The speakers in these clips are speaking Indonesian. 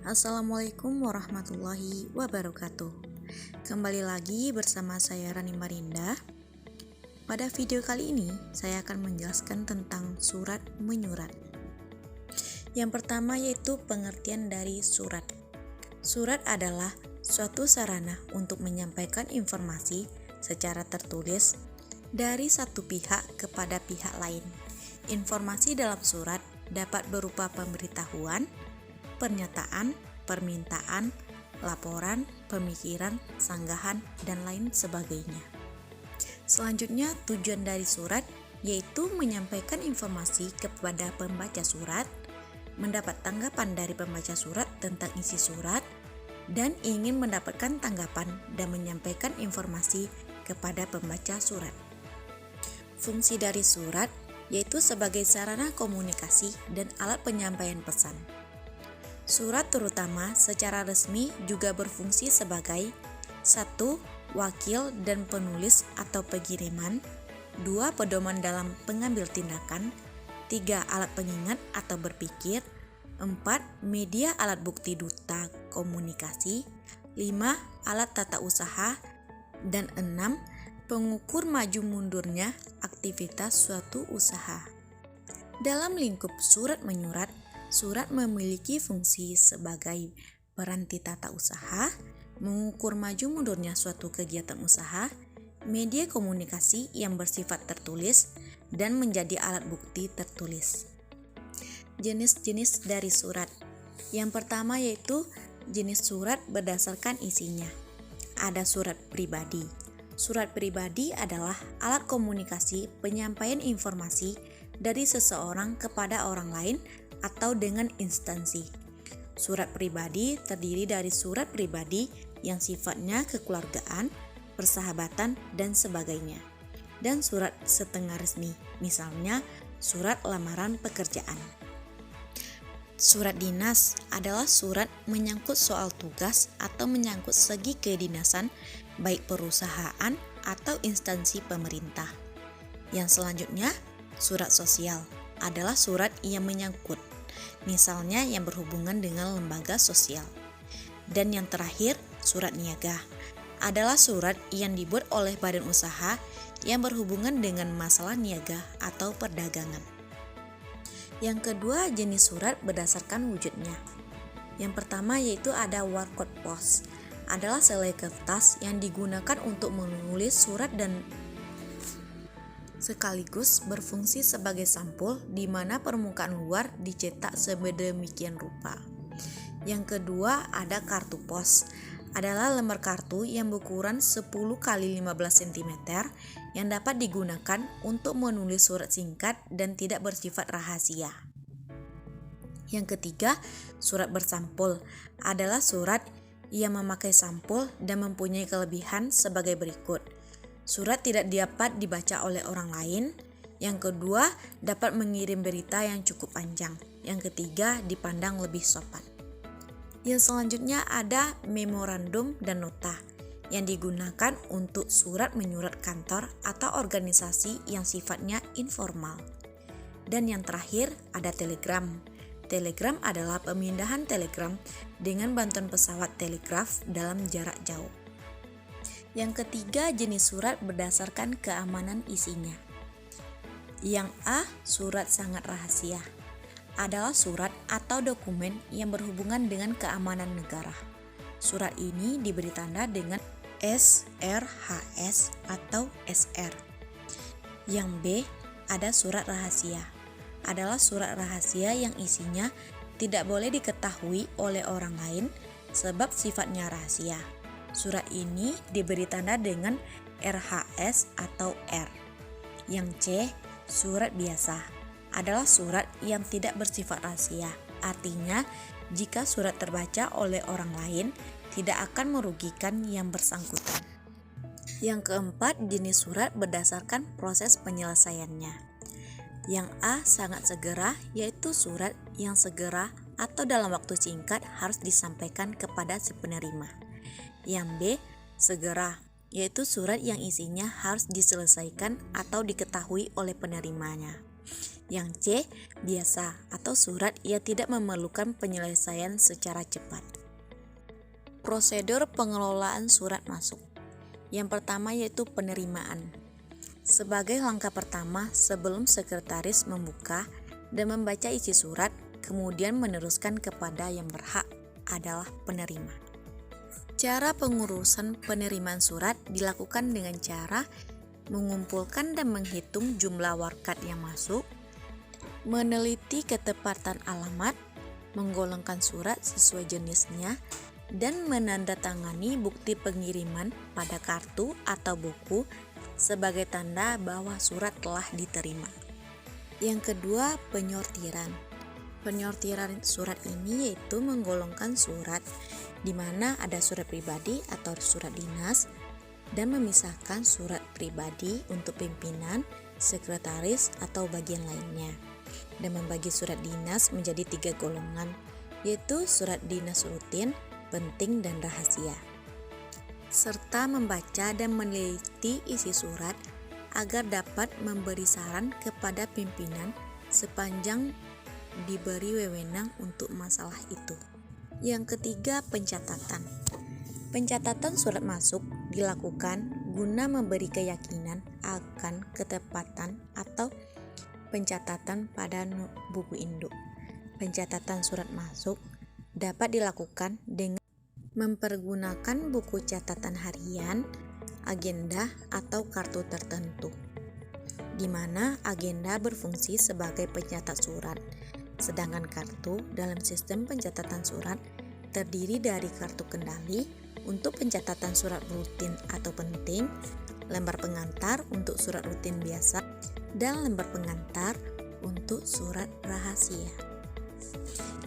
Assalamualaikum warahmatullahi wabarakatuh. Kembali lagi bersama saya Rani Marinda. Pada video kali ini saya akan menjelaskan tentang surat menyurat. Yang pertama yaitu pengertian dari surat. Surat adalah suatu sarana untuk menyampaikan informasi secara tertulis dari satu pihak kepada pihak lain. Informasi dalam surat dapat berupa pemberitahuan, pernyataan, permintaan, laporan, pemikiran, sanggahan, dan lain sebagainya. Selanjutnya, tujuan dari surat yaitu menyampaikan informasi kepada pembaca surat, mendapat tanggapan dari pembaca surat tentang isi surat, dan ingin mendapatkan tanggapan dan menyampaikan informasi kepada pembaca surat. Fungsi dari surat yaitu sebagai sarana komunikasi dan alat penyampaian pesan. Surat terutama secara resmi juga berfungsi sebagai 1. Wakil dan penulis atau pengiriman, 2. Pedoman dalam pengambil tindakan, 3. Alat pengingat atau berpikir, 4. Media alat bukti duta komunikasi, 5. Alat tata usaha, dan 6. Pengukur maju mundurnya aktivitas suatu usaha. Dalam lingkup surat menyurat, surat memiliki fungsi sebagai peranti tata usaha, mengukur maju mundurnya suatu kegiatan usaha, media komunikasi yang bersifat tertulis, dan menjadi alat bukti tertulis. Jenis-jenis dari surat. Yang pertama yaitu jenis surat berdasarkan isinya. Ada surat pribadi. Surat pribadi adalah alat komunikasi penyampaian informasi dari seseorang kepada orang lain atau dengan instansi. Surat pribadi terdiri dari surat pribadi yang sifatnya kekeluargaan, persahabatan, dan sebagainya. Dan surat setengah resmi, misalnya surat lamaran pekerjaan. Surat dinas adalah surat menyangkut soal tugas atau menyangkut segi kedinasan baik perusahaan atau instansi pemerintah. Yang selanjutnya, surat sosial adalah surat yang menyangkut, misalnya yang berhubungan dengan lembaga sosial. Dan yang terakhir, surat niaga adalah surat yang dibuat oleh badan usaha yang berhubungan dengan masalah niaga atau perdagangan. Yang kedua, jenis surat berdasarkan wujudnya. Yang pertama yaitu ada barcode pos, adalah selai kertas yang digunakan untuk menulis surat dan sekaligus berfungsi sebagai sampul di mana permukaan luar dicetak sedemikian rupa. Yang kedua ada kartu pos, adalah lembar kartu yang berukuran 10 x 15 cm yang dapat digunakan untuk menulis surat singkat dan tidak bersifat rahasia. Yang ketiga, surat bersampul, adalah surat yang memakai sampul dan mempunyai kelebihan sebagai berikut. Surat tidak dapat dibaca oleh orang lain. Yang kedua, dapat mengirim berita yang cukup panjang. Yang ketiga, dipandang lebih sopan. Yang selanjutnya ada memorandum dan nota yang digunakan untuk surat menyurat kantor atau organisasi yang sifatnya informal. Dan yang terakhir ada telegram. Telegram adalah pemindahan telegram dengan bantuan pesawat telegraf dalam jarak jauh. Yang ketiga, jenis surat berdasarkan keamanan isinya. Yang A, surat sangat rahasia, adalah surat atau dokumen yang berhubungan dengan keamanan negara. Surat ini diberi tanda dengan SRHS atau SR. Yang B, ada surat rahasia, adalah surat rahasia yang isinya tidak boleh diketahui oleh orang lain sebab sifatnya rahasia. Surat ini diberi tanda dengan RHS atau R. Yang C, surat biasa, adalah surat yang tidak bersifat rahasia. Artinya, jika surat terbaca oleh orang lain, tidak akan merugikan yang bersangkutan. Yang keempat, jenis surat berdasarkan proses penyelesaiannya. Yang A, sangat segera, yaitu surat yang segera atau dalam waktu singkat harus disampaikan kepada si penerima. Yang B, segera, yaitu surat yang isinya harus diselesaikan atau diketahui oleh penerimanya. Yang C, biasa atau surat yang tidak memerlukan penyelesaian secara cepat. Prosedur pengelolaan surat masuk. Yang pertama yaitu penerimaan. Sebagai langkah pertama sebelum sekretaris membuka dan membaca isi surat, kemudian meneruskan kepada yang berhak adalah penerima. Cara pengurusan penerimaan surat dilakukan dengan cara mengumpulkan dan menghitung jumlah warkat yang masuk, meneliti ketepatan alamat, menggolongkan surat sesuai jenisnya, dan menandatangani bukti pengiriman pada kartu atau buku sebagai tanda bahwa surat telah diterima. Yang kedua, penyortiran. Penyortiran surat ini yaitu menggolongkan surat di mana ada surat pribadi atau surat dinas dan memisahkan surat pribadi untuk pimpinan, sekretaris, atau bagian lainnya, dan membagi surat dinas menjadi 3 golongan, yaitu surat dinas rutin, penting, dan rahasia, serta membaca dan meneliti isi surat agar dapat memberi saran kepada pimpinan sepanjang diberi wewenang untuk masalah itu. Yang ketiga, pencatatan. Pencatatan surat masuk dilakukan guna memberi keyakinan akan ketepatan atau pencatatan pada buku induk. Pencatatan surat masuk dapat dilakukan dengan mempergunakan buku catatan harian, agenda, atau kartu tertentu, di mana agenda berfungsi sebagai pencatat surat, sedangkan kartu dalam sistem pencatatan surat terdiri dari kartu kendali untuk pencatatan surat rutin atau penting, lembar pengantar untuk surat rutin biasa, dan lembar pengantar untuk surat rahasia.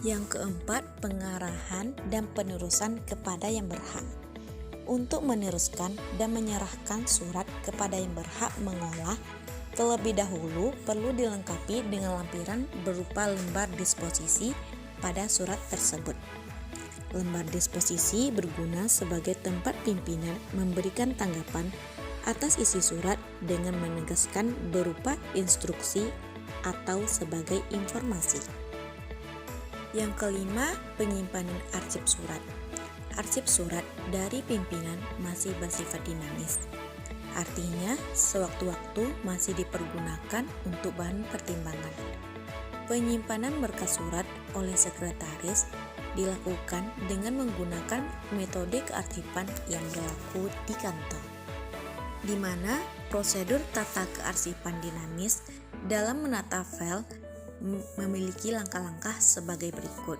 Yang keempat, pengarahan dan penerusan kepada yang berhak. Untuk meneruskan dan menyerahkan surat kepada yang berhak mengolah, terlebih dahulu perlu dilengkapi dengan lampiran berupa lembar disposisi pada surat tersebut. Lembar disposisi berguna sebagai tempat pimpinan memberikan tanggapan atas isi surat dengan menegaskan berupa instruksi atau sebagai informasi. Yang kelima, penyimpanan arsip surat. Arsip surat dari pimpinan masih bersifat dinamis. Artinya, sewaktu-waktu masih dipergunakan untuk bahan pertimbangan. Penyimpanan berkas surat oleh sekretaris dilakukan dengan menggunakan metode kearsipan yang berlaku di kantor, di mana prosedur tata kearsipan dinamis dalam menata file memiliki langkah-langkah sebagai berikut.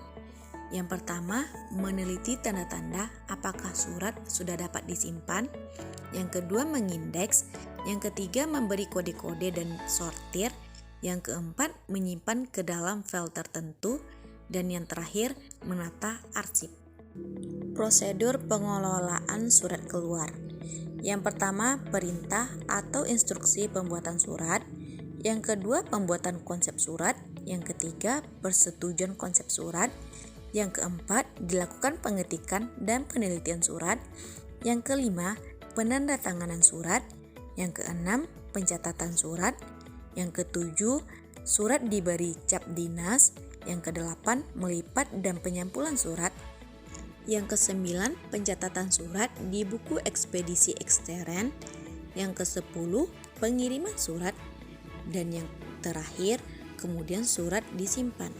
Yang pertama, meneliti tanda-tanda apakah surat sudah dapat disimpan. Yang kedua, mengindeks. Yang ketiga, memberi kode-kode dan sortir. Yang keempat, menyimpan ke dalam file tertentu. Dan yang terakhir, menata arsip. Prosedur pengelolaan surat keluar. Yang pertama, perintah atau instruksi pembuatan surat. Yang kedua, pembuatan konsep surat. Yang ketiga, persetujuan konsep surat. Yang keempat, dilakukan pengetikan dan penelitian surat. Yang kelima, penandatanganan surat. Yang keenam, pencatatan surat. Yang ketujuh, surat diberi cap dinas. Yang kedelapan, melipat dan penyampulan surat. Yang kesembilan, pencatatan surat di buku ekspedisi ekstern. Yang kesepuluh, pengiriman surat. Dan yang terakhir, kemudian surat disimpan.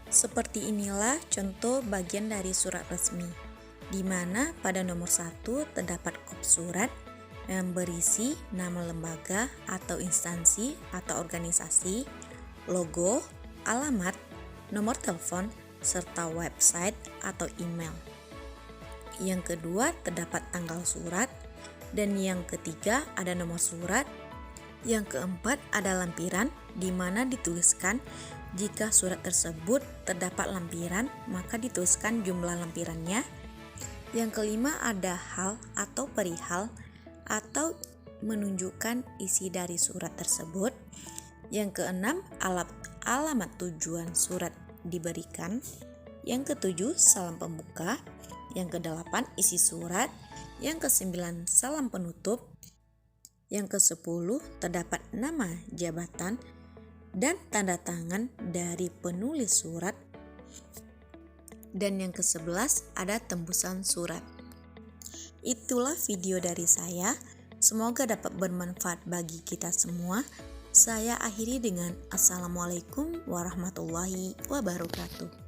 Seperti inilah contoh bagian dari surat resmi, di mana pada nomor 1 terdapat kop surat yang berisi nama lembaga atau instansi atau organisasi, logo, alamat, nomor telepon, serta website atau email. Yang kedua terdapat tanggal surat, dan yang ketiga ada nomor surat. Yang keempat ada lampiran, di mana dituliskan jika surat tersebut terdapat lampiran, maka dituliskan jumlah lampirannya. Yang kelima ada hal atau perihal atau menunjukkan isi dari surat tersebut. Yang keenam, alamat tujuan surat diberikan. Yang ketujuh, salam pembuka. Yang kedelapan, isi surat. Yang kesembilan, salam penutup. Yang kesepuluh, terdapat nama jabatan. dan tanda tangan dari penulis surat. Dan yang ke-11 ada tembusan surat. Itulah video dari saya. Semoga dapat bermanfaat bagi kita semua. Saya akhiri dengan Assalamualaikum warahmatullahi wabarakatuh.